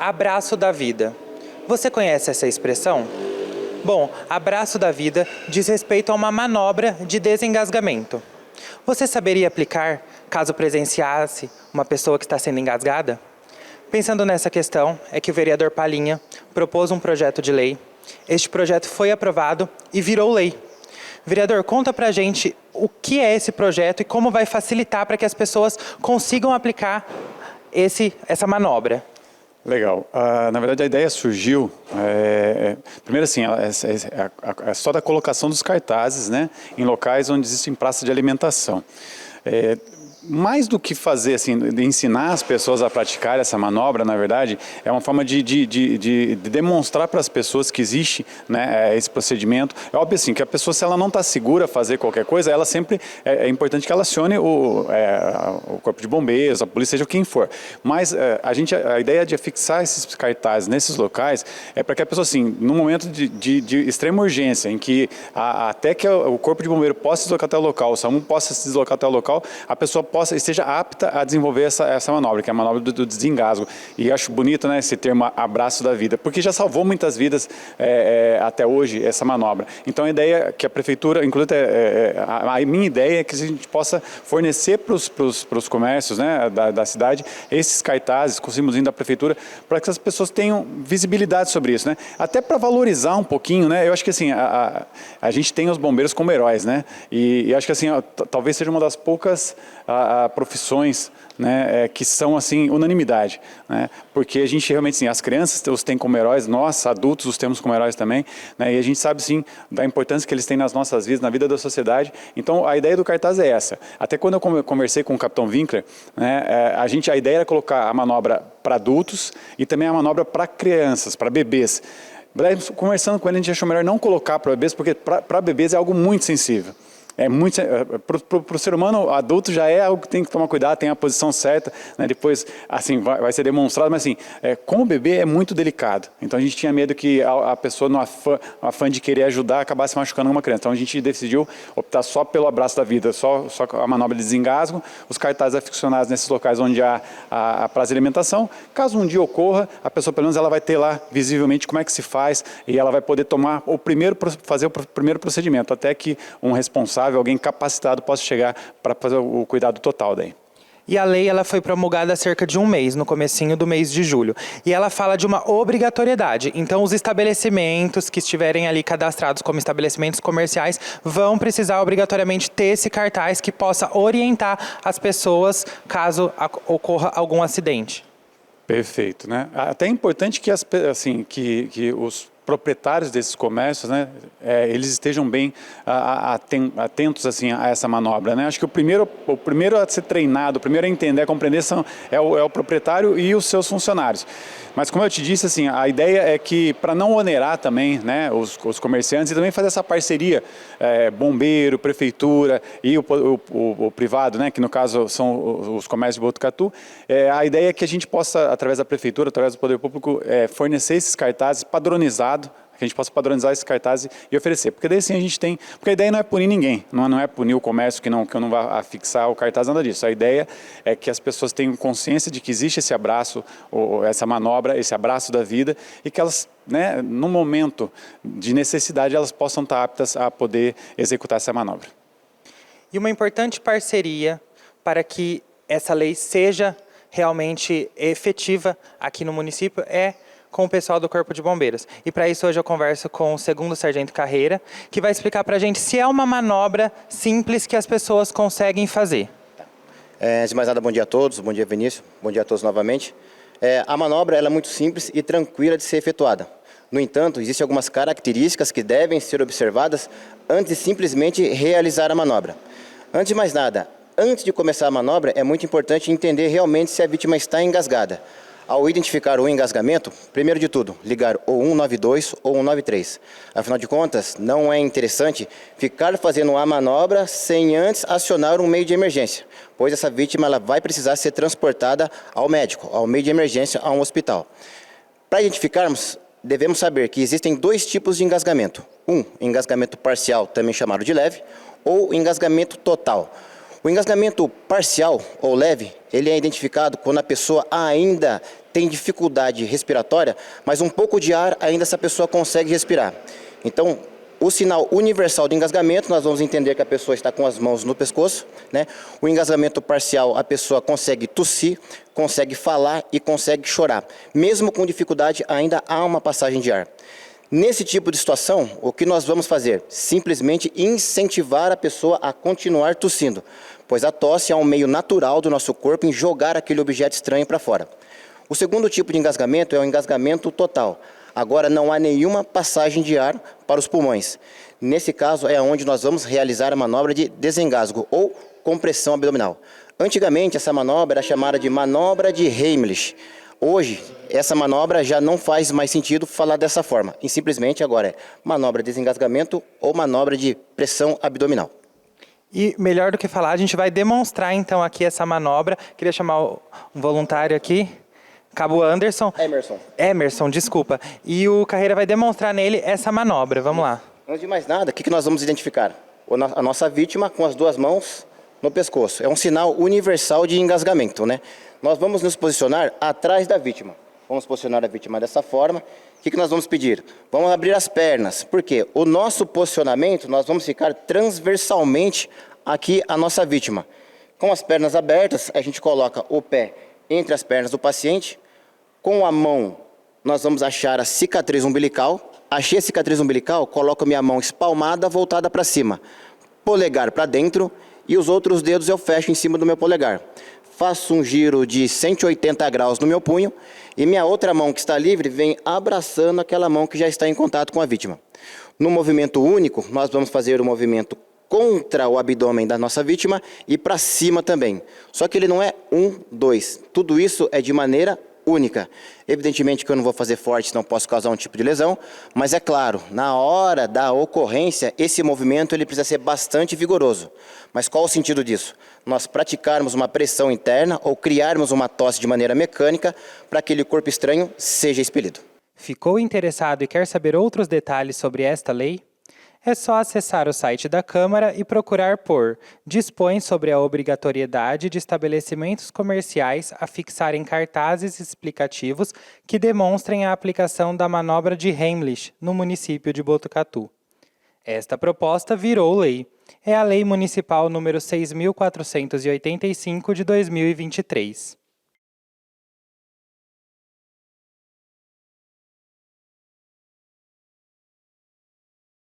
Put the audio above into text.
Abraço da vida. Você conhece essa expressão? Bom, abraço da vida diz respeito a uma manobra de desengasgamento. Você saberia aplicar caso presenciasse uma pessoa que está sendo engasgada? Pensando nessa questão, é que o vereador Palhinha propôs um projeto de lei. Este projeto foi aprovado e virou lei. Vereador, conta pra gente o que é esse projeto e como vai facilitar para que as pessoas consigam aplicar essa manobra. Legal. Na verdade, a ideia surgiu, primeiro assim, é só da colocação dos cartazes, né, em locais onde existem praças de alimentação. Mais do que fazer, assim, de ensinar as pessoas a praticar essa manobra, na verdade, é uma forma de demonstrar para as pessoas que existe, né, esse procedimento. É óbvio assim, que a pessoa, se ela não está segura a fazer qualquer coisa, ela sempre, é importante que ela acione o corpo de bombeiros, a polícia, seja quem for. Mas a ideia de fixar esses cartazes nesses locais é para que a pessoa, assim, num momento de extrema urgência, em que até que o corpo de bombeiro possa se deslocar até o local, o SAMU possa se deslocar até o local, a pessoa esteja apta a desenvolver essa manobra, que é a manobra do desengasgo. E acho bonito, né, esse termo abraço da vida, porque já salvou muitas vidas até hoje essa manobra. Então a ideia é que a prefeitura, inclusive a minha ideia é que a gente possa fornecer para os comércios, né, da cidade esses cartazes, conseguimos vir da prefeitura, para que as pessoas tenham visibilidade sobre isso, né? Até para valorizar um pouquinho, né? Eu acho que assim, a gente tem os bombeiros como heróis, né? E acho que assim, talvez seja uma das poucas profissões, né, que são assim unanimidade, né, porque a gente realmente, assim, as crianças os têm como heróis, nós adultos os temos como heróis também, né, e a gente sabe sim da importância que eles têm nas nossas vidas, na vida da sociedade. Então a ideia do cartaz é essa. Até quando eu conversei com o Capitão Winkler, né, a ideia era colocar a manobra para adultos e também a manobra para crianças, para bebês. Conversando com ele, a gente achou melhor não colocar para bebês, porque para bebês é algo muito sensível. Para o ser humano adulto já é algo que tem que tomar cuidado, tem a posição certa, né? Depois assim vai ser demonstrado, mas assim, com o bebê é muito delicado. Então a gente tinha medo que a pessoa, no afã de querer ajudar, acabasse machucando uma criança. Então a gente decidiu optar só pelo abraço da vida, só a manobra de desengasgo, os cartazes aficionados nesses locais onde há a praça de alimentação. Caso um dia ocorra, a pessoa pelo menos ela vai ter lá visivelmente como é que se faz e ela vai poder fazer o primeiro procedimento, até que um responsável, alguém capacitado possa chegar para fazer o cuidado total daí. E a lei ela foi promulgada há cerca de um mês, no comecinho do mês de julho. E ela fala de uma obrigatoriedade. Então, os estabelecimentos que estiverem ali cadastrados como estabelecimentos comerciais vão precisar obrigatoriamente ter esse cartaz que possa orientar as pessoas caso ocorra algum acidente. Perfeito, né? Até é importante que, que os proprietários desses comércios, né, eles estejam bem atentos assim, a essa manobra, né? Acho que o primeiro a ser treinado, o primeiro a entender, a compreender é o proprietário e os seus funcionários. Mas como eu te disse, assim, a ideia é que para não onerar também, né, os comerciantes e também fazer essa parceria, bombeiro, prefeitura e o privado, né, que no caso são os comércios de Botucatu, a ideia é que a gente possa, através da prefeitura, através do poder público, fornecer esses cartazes padronizados, que a gente possa padronizar esses cartazes e oferecer. Porque daí sim a gente tem... Porque a ideia não é punir ninguém, não é punir o comércio que eu não vá fixar o cartaz, nada disso. A ideia é que as pessoas tenham consciência de que existe esse abraço, ou essa manobra, esse abraço da vida, e que elas, né, no momento de necessidade, elas possam estar aptas a poder executar essa manobra. E uma importante parceria para que essa lei seja realmente efetiva aqui no município é com o pessoal do Corpo de Bombeiros. E para isso hoje eu converso com o 2º Sargento Carreira, que vai explicar para a gente se é uma manobra simples que as pessoas conseguem fazer. Antes de mais nada, bom dia a todos, bom dia Vinícius, bom dia a todos novamente. A manobra ela é muito simples e tranquila de ser efetuada. No entanto, existem algumas características que devem ser observadas antes de simplesmente realizar a manobra. Antes de mais nada, antes de começar a manobra, é muito importante entender realmente se a vítima está engasgada. Ao identificar o engasgamento, primeiro de tudo, ligar ou 192 ou 193. Afinal de contas, não é interessante ficar fazendo a manobra sem antes acionar um meio de emergência, pois essa vítima ela vai precisar ser transportada ao médico, ao meio de emergência, a um hospital. Para identificarmos, devemos saber que existem 2 tipos de engasgamento. Engasgamento parcial, também chamado de leve, ou engasgamento total. O engasgamento parcial ou leve, ele é identificado quando a pessoa ainda tem dificuldade respiratória, mas um pouco de ar ainda essa pessoa consegue respirar. Então, o sinal universal de engasgamento, nós vamos entender que a pessoa está com as mãos no pescoço, né? O engasgamento parcial, a pessoa consegue tossir, consegue falar e consegue chorar. Mesmo com dificuldade, ainda há uma passagem de ar. Nesse tipo de situação, o que nós vamos fazer? Simplesmente incentivar a pessoa a continuar tossindo, pois a tosse é um meio natural do nosso corpo em jogar aquele objeto estranho para fora. O segundo tipo de engasgamento é o engasgamento total. Agora não há nenhuma passagem de ar para os pulmões. Nesse caso é onde nós vamos realizar a manobra de desengasgo ou compressão abdominal. Antigamente essa manobra era chamada de manobra de Heimlich. Hoje essa manobra já não faz mais sentido falar dessa forma. E simplesmente agora é manobra de desengasgamento ou manobra de pressão abdominal. E melhor do que falar, a gente vai demonstrar então aqui essa manobra. Queria chamar um voluntário aqui. Cabo Anderson. Emerson, desculpa. E o Carreira vai demonstrar nele essa manobra. Vamos lá. Antes de mais nada, o que nós vamos identificar? A nossa vítima com as duas mãos no pescoço. É um sinal universal de engasgamento, né? Nós vamos nos posicionar atrás da vítima. Vamos posicionar a vítima dessa forma. O que nós vamos pedir? Vamos abrir as pernas. Por quê? O nosso posicionamento, nós vamos ficar transversalmente aqui a nossa vítima. Com as pernas abertas, a gente coloca o pé entre as pernas do paciente. Com a mão, nós vamos achar a cicatriz umbilical. Achei a cicatriz umbilical, coloco minha mão espalmada, voltada para cima. Polegar para dentro e os outros dedos eu fecho em cima do meu polegar. Faço um giro de 180 graus no meu punho e minha outra mão que está livre vem abraçando aquela mão que já está em contato com a vítima. No movimento único, nós vamos fazer o movimento contra o abdômen da nossa vítima e para cima também. Só que ele não é 1, 2. Tudo isso é de maneira única. Evidentemente que eu não vou fazer forte, senão posso causar um tipo de lesão, mas é claro, na hora da ocorrência, esse movimento ele precisa ser bastante vigoroso. Mas qual o sentido disso? Nós praticarmos uma pressão interna ou criarmos uma tosse de maneira mecânica para que aquele corpo estranho seja expelido. Ficou interessado e quer saber outros detalhes sobre esta lei? É só acessar o site da Câmara e procurar por dispõe sobre a obrigatoriedade de estabelecimentos comerciais a fixarem cartazes explicativos que demonstrem a aplicação da manobra de Heimlich no município de Botucatu. Esta proposta virou lei. É a Lei Municipal número 6.485 de 2023.